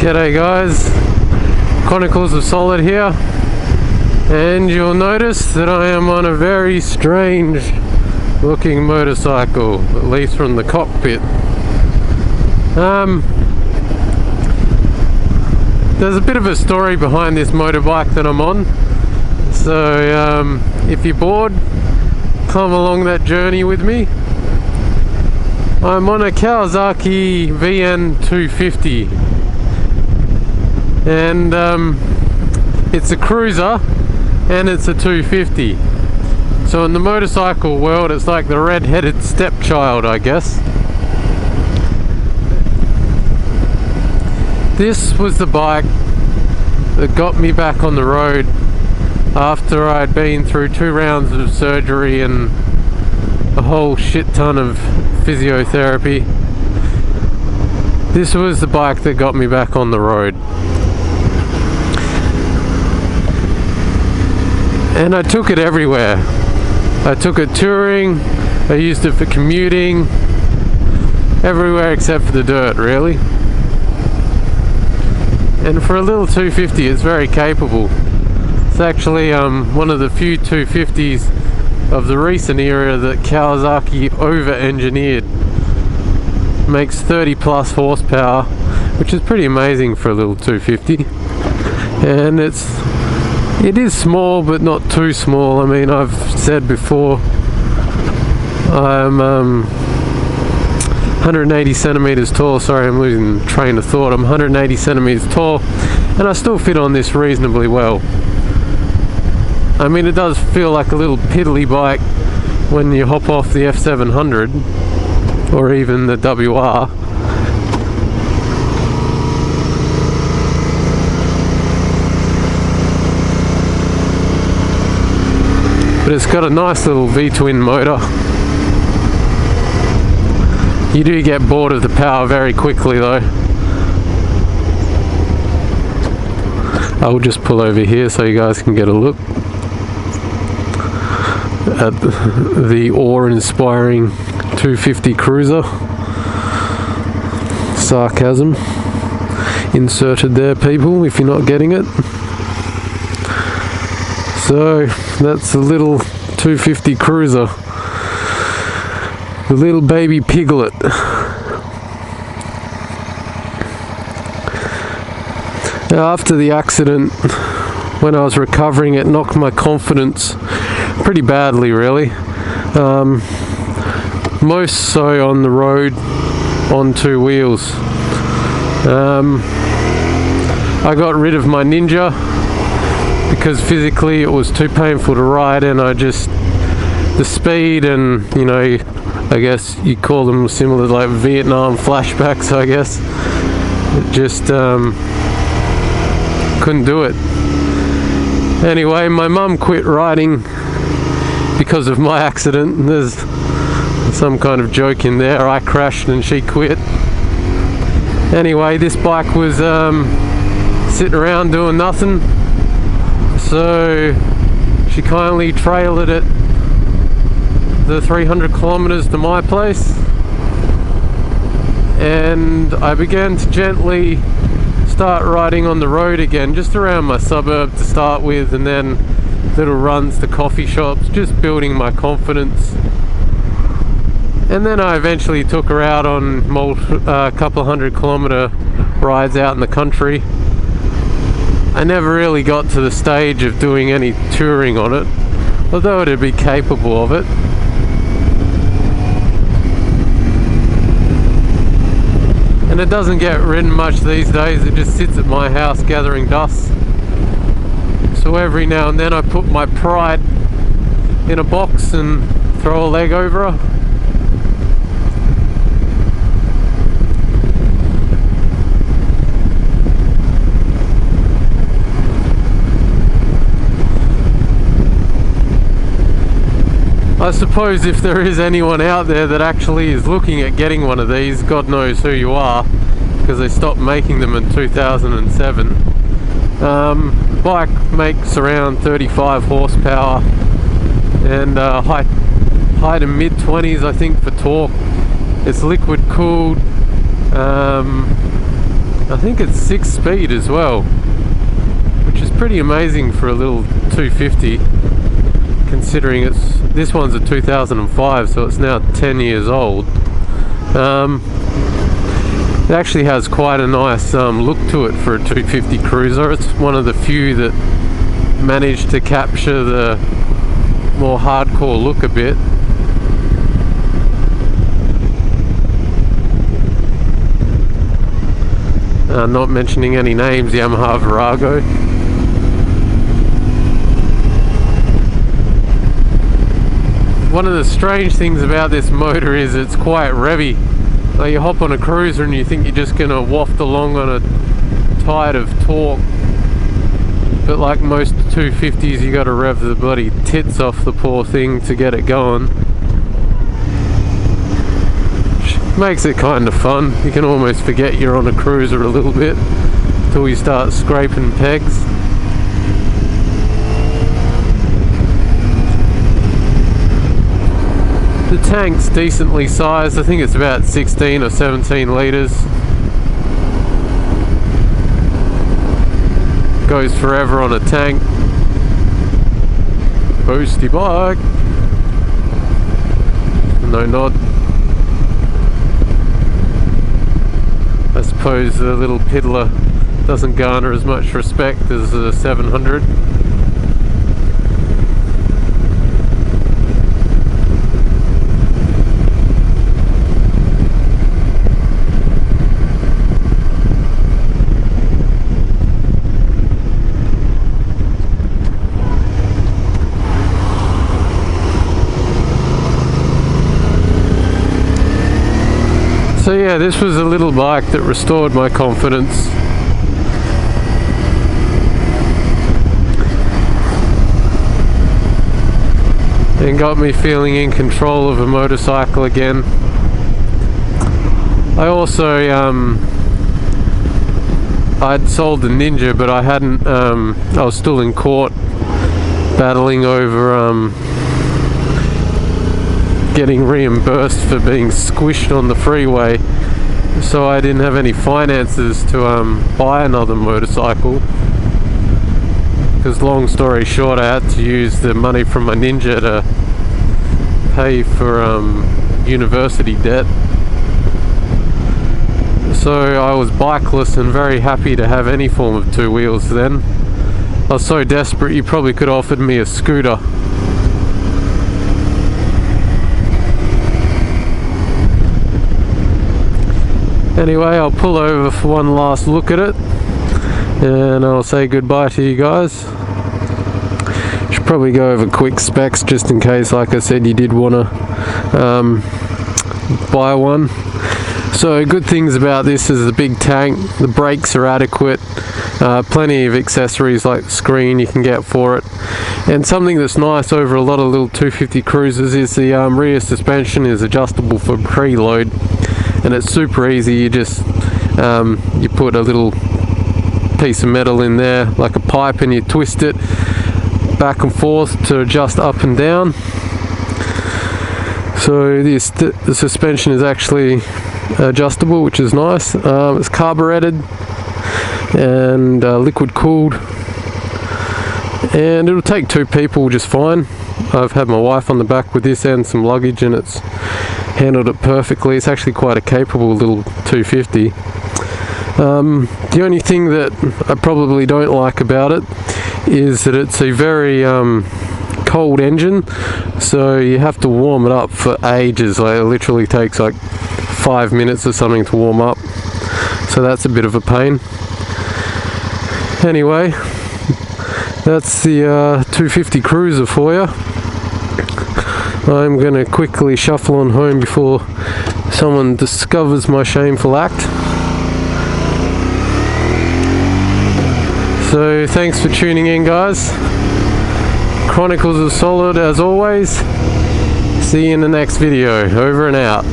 G'day guys, Chronicles of Solid here, and you'll notice that I am on a very strange looking motorcycle, at least from the cockpit. There's a bit of a story behind this motorbike that I'm on, so if you're bored, come along that journey with me. I'm on a Kawasaki VN250, and it's a cruiser and it's a 250. So in the motorcycle world, it's like the red-headed stepchild, I guess. This was the bike that got me back on the road after I'd been through 2 rounds of surgery and a whole shit ton of physiotherapy. This was the bike that got me back on the road. And I took it everywhere. I took it touring, I used it for commuting, everywhere except for the dirt, really. And for a little 250, it's very capable. It's actually one of the few 250s of the recent era that Kawasaki over-engineered. Makes 30 plus horsepower, which is pretty amazing for a little 250. And it is small, but not too small. I mean, I've said before, I'm 180 centimeters tall. Sorry, I'm losing train of thought. I'm 180 centimeters tall, and I still fit on this reasonably well. I mean, it does feel like a little piddly bike when you hop off the F700 or even the WR. But it's got a nice little V-twin motor. You do get bored of the power very quickly though. I'll just pull over here so you guys can get a look at the awe-inspiring 250 cruiser. Sarcasm inserted there, people, if you're not getting it. So that's a little 250 cruiser, the little baby piglet. Now, after the accident, when I was recovering, it knocked my confidence pretty badly, really. Most so on the road on 2 wheels. I got rid of my Ninja because physically it was too painful to ride, and the speed and, you know, I guess you call them similar to like Vietnam flashbacks, I guess. It just couldn't do it. Anyway, my mum quit riding because of my accident. There's some kind of joke in there. I crashed and she quit. Anyway, this bike was sitting around doing nothing, so she kindly trailed it the 300 kilometers to my place, and I began to gently start riding on the road again, just around my suburb to start with, and then little runs to coffee shops, just building my confidence. And then I eventually took her out on a couple of 100-kilometer rides out in the country. I never really got to the stage of doing any touring on it, although it'd be capable of it. And it doesn't get ridden much these days. It just sits at my house gathering dust. So every now and then I put my Pride in a box and throw a leg over her. I suppose if there is anyone out there that actually is looking at getting one of these, God knows who you are, because they stopped making them in 2007. The bike makes around 35 horsepower and high to mid 20s, I think, for torque. It's liquid cooled. I think it's 6-speed as well, which is pretty amazing for a little 250, considering this one's a 2005, so it's now 10 years old. It actually has quite a nice look to it for a 250 cruiser. It's one of the few that managed to capture the more hardcore look a bit. Not mentioning any names, Yamaha Virago. One of the strange things about this motor is it's quite revvy. Like, you hop on a cruiser and you think you're just gonna waft along on a tide of torque, but like most 250s, you gotta rev the bloody tits off the poor thing to get it going. Which makes it kind of fun. You can almost forget you're on a cruiser a little bit until you start scraping pegs. The tank's decently sized. I think it's about 16 or 17 litres. Goes forever on a tank. Boosty bike. No nod. I suppose the little piddler doesn't garner as much respect as the 700. So yeah, this was a little bike that restored my confidence. And got me feeling in control of a motorcycle again. I also, I'd sold the Ninja, but I hadn't, I was still in court battling over getting reimbursed for being squished on the freeway, so I didn't have any finances to buy another motorcycle, because long story short, I had to use the money from my Ninja to pay for university debt. So I was bikeless and very happy to have any form of two wheels then. I was so desperate you probably could have offered me a scooter. Anyway, I'll pull over for one last look at it and I'll say goodbye to you guys. Should probably go over quick specs just in case, like I said, you did want to buy one. So good things about this is the big tank, the brakes are adequate, plenty of accessories like the screen you can get for it. And something that's nice over a lot of little 250 cruisers is the rear suspension is adjustable for preload. And it's super easy. You just you put a little piece of metal in there like a pipe and you twist it back and forth to adjust up and down. So the suspension is actually adjustable, which is nice. It's carbureted and liquid cooled, and it'll take two people just fine. I've had my wife on the back with this and some luggage, and it's handled it perfectly. It's actually quite a capable little 250. The only thing that I probably don't like about it is that it's a very cold engine, so you have to warm it up for ages. Like, it literally takes like 5 minutes or something to warm up, so that's a bit of a pain. Anyway, that's the 250 cruiser for you. I'm going to quickly shuffle on home before someone discovers my shameful act. So thanks for tuning in, guys. Chronicles are solid as always. See you in the next video. Over and out.